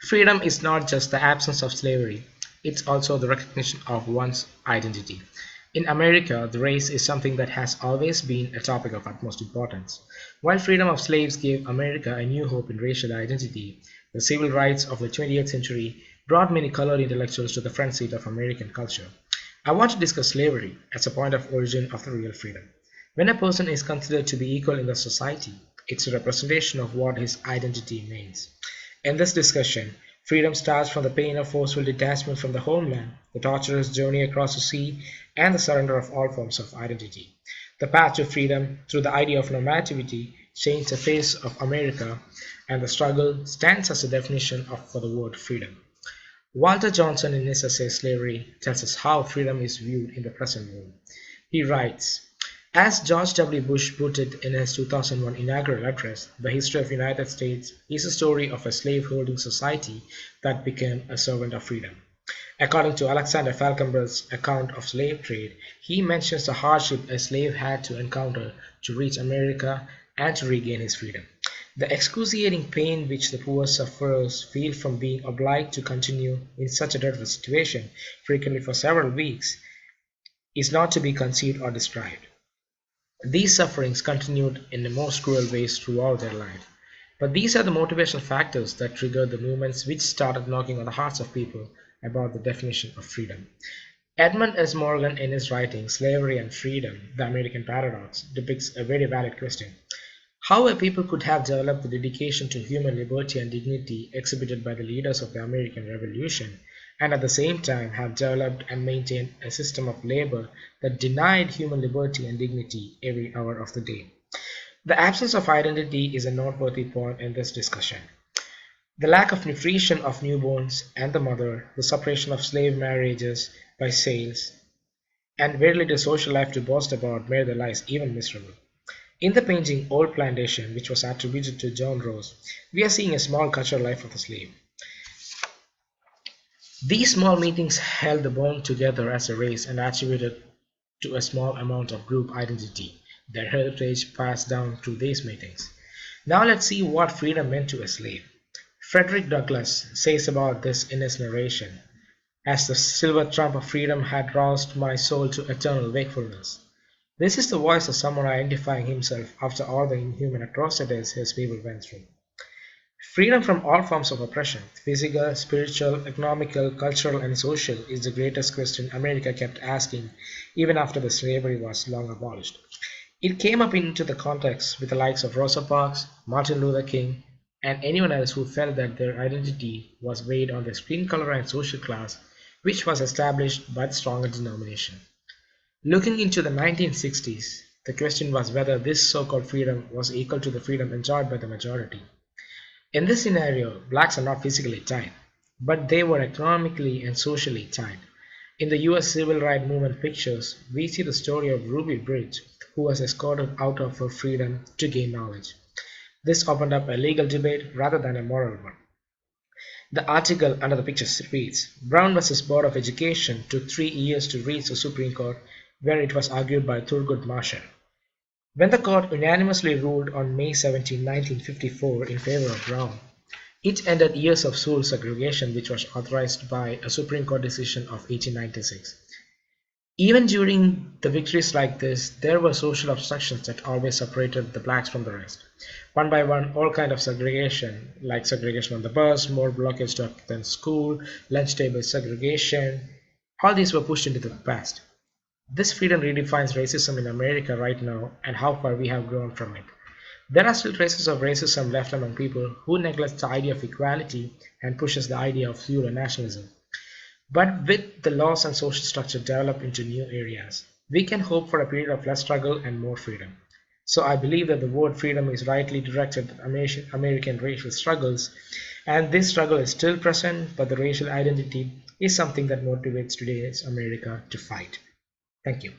Freedom is not just the absence of slavery, it's also the recognition of one's identity. In America, the race is something that has always been a topic of utmost importance. While freedom of slaves gave America a new hope in racial identity, the civil rights of the 20th century brought many colored intellectuals to the front seat of American culture. I want to discuss slavery as a point of origin of the real freedom. When a person is considered to be equal in the society, it's a representation of what his identity means. In this discussion, freedom starts from the pain of forceful detachment from the homeland, the torturous journey across the sea, and the surrender of all forms of identity. The path to freedom through the idea of normativity changed the face of America, and the struggle stands as a definition for the word freedom. Walter Johnson, in his essay Slavery, tells us how freedom is viewed in the present world. He writes, as George W. Bush put it in his 2001 inaugural address, the history of the United States is a story of a slave-holding society that became a servant of freedom. According to Alexander Falkenberg's account of slave trade, he mentions the hardship a slave had to encounter to reach America and to regain his freedom. The excruciating pain which the poor sufferers feel from being obliged to continue in such a dreadful situation, frequently for several weeks, is not to be conceived or described. These sufferings continued in the most cruel ways throughout their life. But these are the motivational factors that triggered the movements which started knocking on the hearts of people about the definition of freedom. Edmund S. Morgan, in his writing Slavery and Freedom, The American Paradox, depicts a very valid question. How a people could have developed the dedication to human liberty and dignity exhibited by the leaders of the American Revolution, and at the same time have developed and maintained a system of labor that denied human liberty and dignity every hour of the day. The absence of identity is a noteworthy point in this discussion. The lack of nutrition of newborns and the mother, the suppression of slave marriages by sales, and very little social life to boast about made their lives even miserable. In the painting Old Plantation, which was attributed to John Rose, we are seeing a small cultural life of the slave. These small meetings held the bond together as a race and attributed to a small amount of group identity, their heritage passed down through these meetings. Now let's see what freedom meant to a slave. Frederick Douglass says about this in his narration, as the silver trump of freedom had roused my soul to eternal wakefulness. This is the voice of someone identifying himself after all the inhuman atrocities his people went through. Freedom from all forms of oppression, physical, spiritual, economical, cultural, and social, is the greatest question America kept asking even after the slavery was long abolished. It came up into the context with the likes of Rosa Parks, Martin Luther King, and anyone else who felt that their identity was weighed on their skin color and social class, which was established by the stronger denomination. Looking into the 1960s, the question was whether this so-called freedom was equal to the freedom enjoyed by the majority. In this scenario, blacks are not physically tied, but they were economically and socially tied. In the US civil rights movement pictures, we see the story of Ruby Bridge, who was escorted out of her freedom to gain knowledge. This opened up a legal debate rather than a moral one. The article under the picture reads, Brown vs. Board of Education took 3 years to reach the Supreme Court, where it was argued by Thurgood Marshall. When the court unanimously ruled on May 17, 1954 in favor of Brown, it ended years of school segregation which was authorized by a Supreme Court decision of 1896. Even during the victories like this, there were social obstructions that always separated the blacks from the rest. One by one, all kinds of segregation, like segregation on the bus, more blockage to attend school, lunch table segregation, all these were pushed into the past. This freedom redefines racism in America right now and how far we have grown from it. There are still traces of racism left among people who neglect the idea of equality and pushes the idea of pseudo nationalism. But with the laws and social structure developed into new areas, we can hope for a period of less struggle and more freedom. So I believe that the word freedom is rightly directed at American racial struggles, and this struggle is still present, but the racial identity is something that motivates today's America to fight. Thank you.